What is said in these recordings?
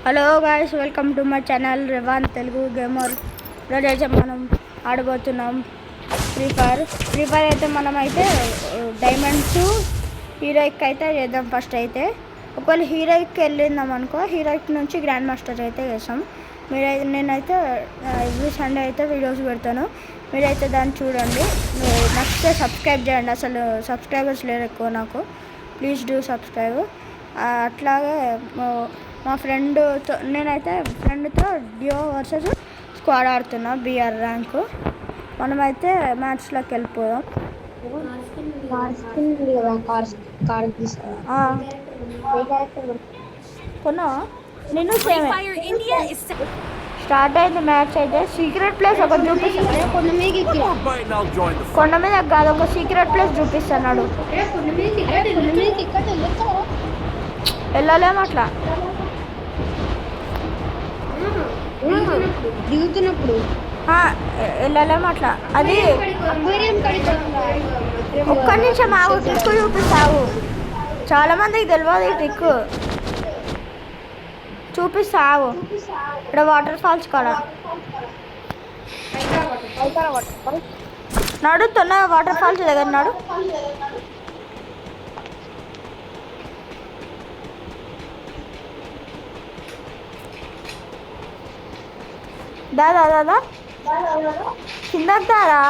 Hello guys, welcome to my channel Revan Telugu gamer. ఈరోజు మనం ఆడబోతున్నాం free fire అయితే మనమైతే డైమండ్స్ హీరోయిక్ అయితే చేద్దాం. ఫస్ట్ అయితే ఒకవేళ హీరోయిక్ వెళ్ళిందాం అనుకో, హీరోయిక్ నుంచి గ్రాండ్ మాస్టర్ అయితే చేస్తాం. నేనైతే ఎవ్రీ సండే అయితే వీడియోస్ పెడతాను, మీరైతే దాన్ని చూడండి. నచ్చితే సబ్స్క్రైబ్ చేయండి. అసలు సబ్స్క్రైబర్స్ లేరు ఎక్కువ నాకు, ప్లీజ్ డూ సబ్స్క్రైబ్. అట్లాగే మా ఫ్రెండ్తో నేనైతే ఫ్రెండ్తో డియో వర్సెస్ స్క్వాడ్ ఆడుతున్నా, బిఆర్ ర్యాంకు. మనమైతే మ్యాచ్లోకి వెళ్ళిపోదాం. కొన్నా నేను స్టార్ట్ అయింది మ్యాచ్. అయితే సీక్రెట్ ప్లేస్ ఒకటి చూపిస్తాను. కొండ మీద కాదు, ఒక సీక్రెట్ ప్లేస్ చూపిస్తున్నాడు. వెళ్ళలేము అట్లా దిగుతున్నప్పుడు వెళ్ళలేము అట్లా. అది ఒక్క నిమిషం ఆగు, ట్రిక్ చూపిస్తావు. చాలా మందికి తెలియదు ఈ ట్రిక్, చూపిస్తావు. ఇక్కడ వాటర్ ఫాల్స్ కాడ నడుతున్న వాటర్ ఫాల్స్ దగ్గర నాడు. దాదా దాదా కిందకి దారా,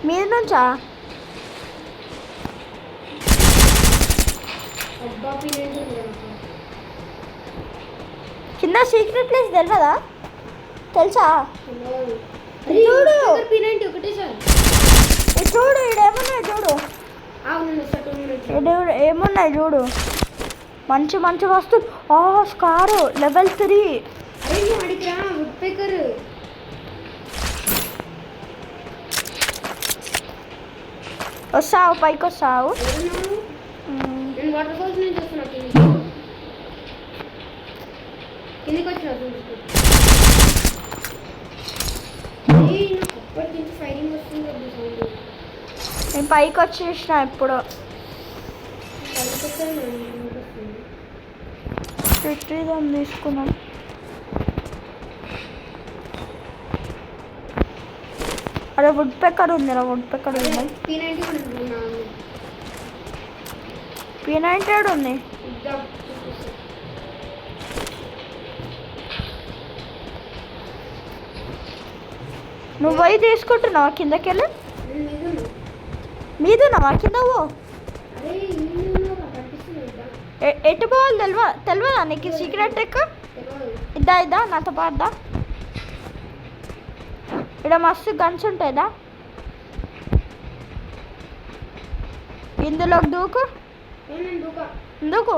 మీద నుంచా? కింద సీక్రెట్ ప్లేస్ తెలియదా? తెలుసా? చూడు చూడు, ఇడేమున్నాయి చూడు, ఏమున్నాయి చూడు. మంచి మంచి వస్తువు. స్కారు లెవెల్ 3. వస్తావు, పైకి వస్తావు. నేను పైకి వచ్చేసిన ఇప్పుడు. రిట్రీవ్ తీసుకున్నాం. అరే వుడ్ పెక్కర్ ఉంది, వుడ్ పెక్కర్ ఉంది. P90 ఉంది. నువ్వు పోయి తీసుకుంటున్నావా కిందకి వెళ్ళి? మీదున్నావా కింద? ఎటు పోవాలి తెలియదా నీకు? సీక్రెట్ టెక్ ఇద్దా నాతో పాటుదా. ఇక్కడ మస్తు గన్స్ ఉంటాయిదా, ఇందులోకి దూకు. ఎందుకు?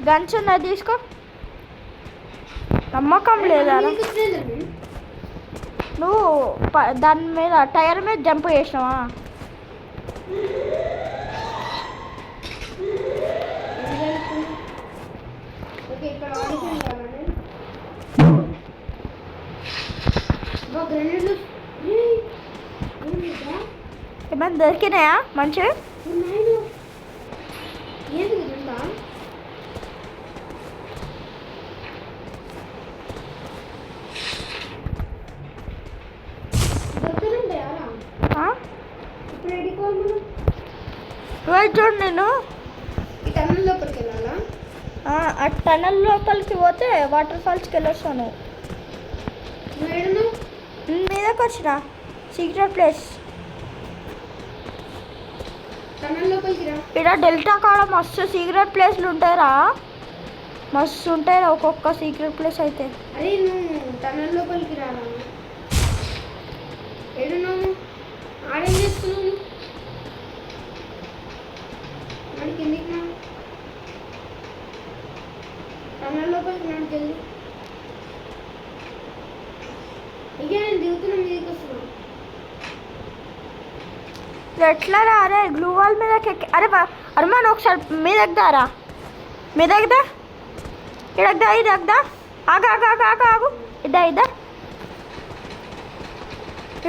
గన్స్ ఉన్నాయి, తీసుకో. నమ్మకం లేదా నువ్వు? దాని మీద టైర్ మీద జంప్ చేసినావా? ఏమైనా దొరికినాయా మంచి? చూడు, నేను ఆ టనల్ లోపలికి పోతే వాటర్ ఫాల్స్కి వెళ్ళొస్తాను. మీదకి వచ్చిన సీక్రెట్ ప్లేస్. ఇక్కడ డెల్టా కాడ మస్తు సీక్రెట్ ప్లేస్లు ఉంటాయిరా, మస్తు ఉంటాయిరా ఒక్కొక్క సీక్రెట్ ప్లేస్ అయితే. ఎట్లా రా? అరే గ్లూ వాల్ మీదకి అరే అరమాన్ ఒకసారి మీదకి దారా, మీదకి దా. ఇడకదా ఇదకదా, ఆగు ఆగు ఆగు ఆగు ఆగు, ఇద్దా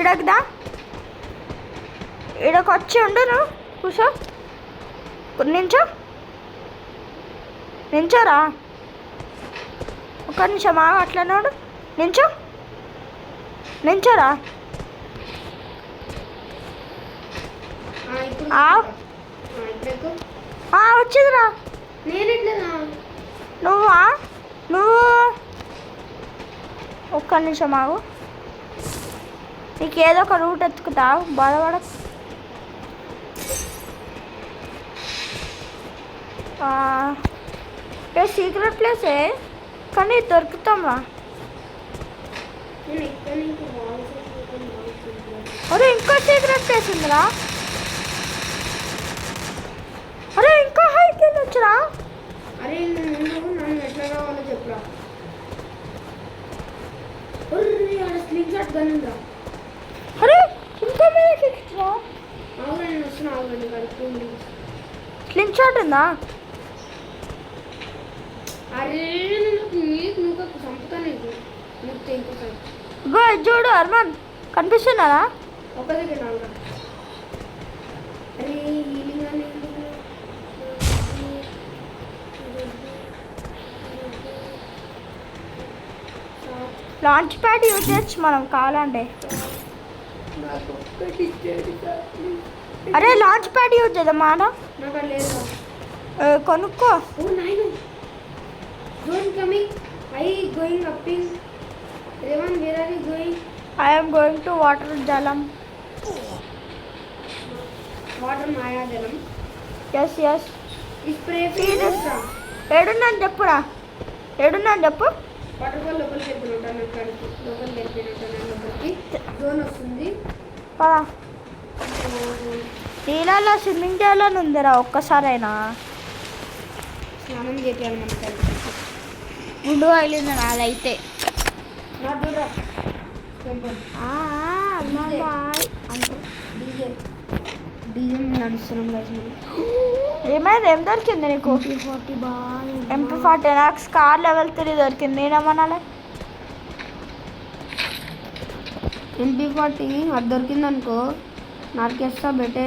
ఇడకదా. ఇడకి వచ్చి ఉండు, నువ్వు కూర్చో నించో. నించోరా, ఒక్క నిమిషం ఆగు, అట్లన్నాడు. నించోరా. వచ్చిందిరా. నువ్వు ఒక్క నిమిషం ఆగు, నీకు ఏదో ఒక రూట్ ఎత్తుకుతావు, బాధపడ. సీక్రెట్ ప్లేసే కానీ దొరుకుతాంరా. అరే ఇంకో సీక్రెట్ ప్లేస్ ఉందిరా. అరే ఇంకా హైకి వెళ్ళొచ్చురా. అరే నన్ను ఎట్లా రావాలో చెప్పురా. స్లింగ్ షాట్ గన్ ఉందా? అరే ఇంకా మీదకి ఎక్కిరా. నేను వస్తున్నా, ఆగండి కడుపుంది. స్లింగ్ షాట్ ఉందా? అరే నువ్వు చంపుతాను ఇంకోసారి. చూడు అర్మాన్ కనిపిస్తున్నారా? ఒక దగ్గర రావురా. అరే లాంచ్ ప్యాడ్ యూజ్ చేయొచ్చు మనం కావాలంటే. అరే లాంచ్ ప్యాడ్ యూజ్ చేద్దాం మాట. కొనుక్కో. I am going to water jalam. Water మాయా జలం. Yes. స్ప్రే ఏడున్నాను చెప్పురా. చెప్పు. వాటర్ బాల్ లోపలికి వెళ్ళిపోయినట్టు లోపలికి లోపలికి జోన్ వస్తుంది. నీళ్ళలో స్విమ్మింగ్ చేయాలని ఉందిరా ఒక్కసారైనా. స్నానం చేయాలి మనకి. ముందు వెళ్ళింది నాదైతే. నడుస్తున్నాం. ఏమైంది? ఏం దొరికింది నీకు? MP40 నాకు స్కార్ లెవెల్ 3 దొరికింది. నేనేమనాలి? MP40 అది దొరికింది అనుకో, నాకేస్తా బెటే.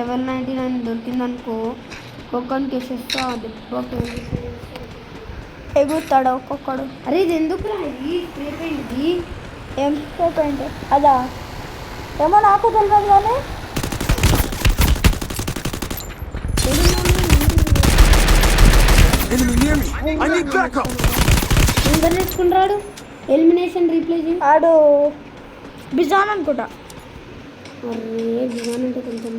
లెవెల్ 99 దొరికింది అనుకో, ఒక్కొక్కరికి వేసేస్తా. దెబ్బకి ఎగురుతాడు ఒక్కొక్కడు. అరే ఇది ఎందుకు రా? ఇది స్ప్రే పెయింట్. ఇది ఏం స్ప్రే పెయింట్? అదా ఏమో నాకు తెలియదు కానీ నేర్చుకుంటాడు. ఎలిమినేషన్ రీప్లేసింగ్ ఆడు బిజాన్ అనుకుంటా. అరే బిజాన్ అంటే కొంచెం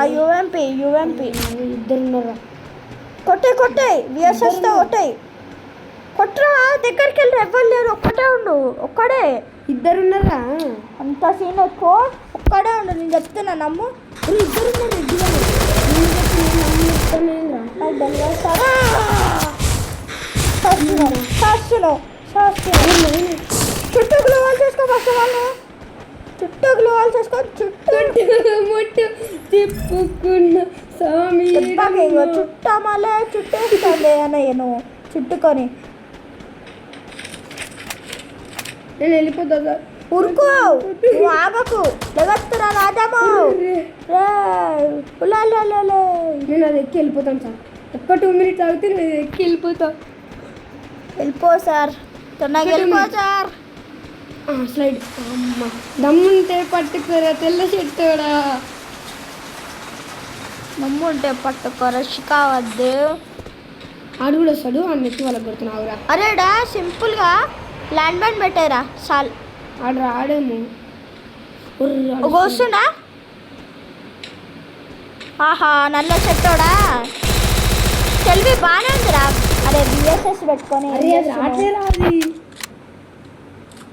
యూఎంపీ ఇద్దరున్నారా? కొట్టాయి విఎస్ఎస్తో కొట్టరా. దగ్గరికి వెళ్ళి ఎవ్వరు లేరు, ఒక్కడే. ఇద్దరున్నారా? అంత సీన్ ఎక్కువ, ఒక్కడే ఉండు. నేను చెప్తున్నా నమ్ము. చుట్టూ గ్లోవాల్ చేసుకో ఫస్ట్ వాళ్ళు. చుట్టూ తిప్పుకున్న స్వామి చుట్టమలే చుట్టేస్తుంది అన్నయ్యను చుట్టుకొని. నేను వెళ్ళిపోతా సార్. ఉరుకో, నువ్వు ఆగకు. లెగత్తురా రాజాము. నేను అది ఎక్కి వెళ్ళిపోతాను సార్. ఒక్క 2 minutes ఆగితే నేను ఎక్కి వెళ్ళిపో సార్. తొందరగా వెళ్ళిపో సార్. స్లైడ్. అమ్మ దమ్ముంటే పట్టుకోరా తెల్ల చెట్టుడా. దమ్ముంటే పట్టుకోరా షికావద్దు. ఆడు కూడా వస్తాడు. ఆ నెక్కి వాళ్ళకి కొడుతున్నావురా. అరేడా సింపుల్గా ల్యాండ్ మైన్ పెట్టారా చాలు. ఆడు రాడేమో. వస్తుండా? ఆహా నల్ల చెట్టోడా. తెలివి బాగానే ఉందిరా. అరే బిఎస్ఎస్ పెట్టుకొని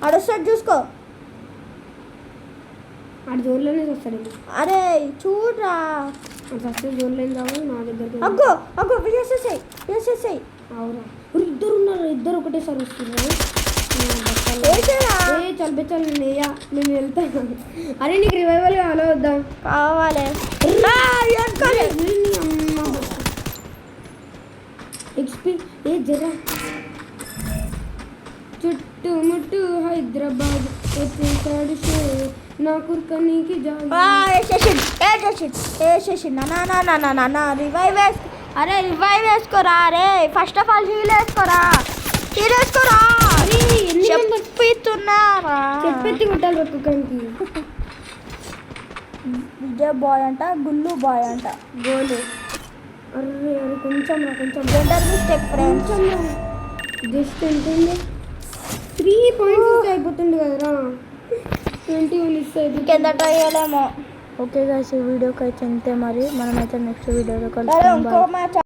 అడొస్తాడు చూసుకో. ఆడు జోన్లోనే వస్తాడు. అరే చూడరా, ఫస్ట్ జోన్లో రావాలి నా దగ్గర. అగ్గో బిఎస్ఎస్ అవురా. ఇద్దరు ఉన్నారు. ఇద్దరు ఒకటేసారి వస్తున్నారు. చల్బెచ్చాలి నేను వెళ్తాను. అరే నీకు రివైవల్ కావాలా వద్దాం? కావాలి. ఎక్స్పీ జరా చుట్టుముట్టు హైదరాబాద్ వచ్చేసాడు షో. నా కుర్కనీకి జాలి. వేసేసిండు రివైవ్ వేసుకో. అరే రివైవ్ వేసుకోరా. అరే ఫస్ట్ ఆఫ్ ఆల్ హీల్ వేసుకోరా. చెప్తున్నారా చెప్పెత్తి కొట్టాలి ఒక్కొక్కరికి. విజయ్ బాయ్ అంట, గుల్లు బాయ్ అంట. గోలు. అరే అరే కొంచెం జెండర్ మిస్టేక్ ఫ్రెండ్స్. జస్ట్ ఎంత 3 పాయింట్స్ అయిపోతుంది కదరా. 21 ఇస్తే కింద ట్రై చేయలేమో. ఓకే గాయ్స్, ఈ వీడియోకి అయితే అంతే. మరి మనమైతే నెక్స్ట్ వీడియోలో ఇంకో కలుద్దాం. మ్యాచ్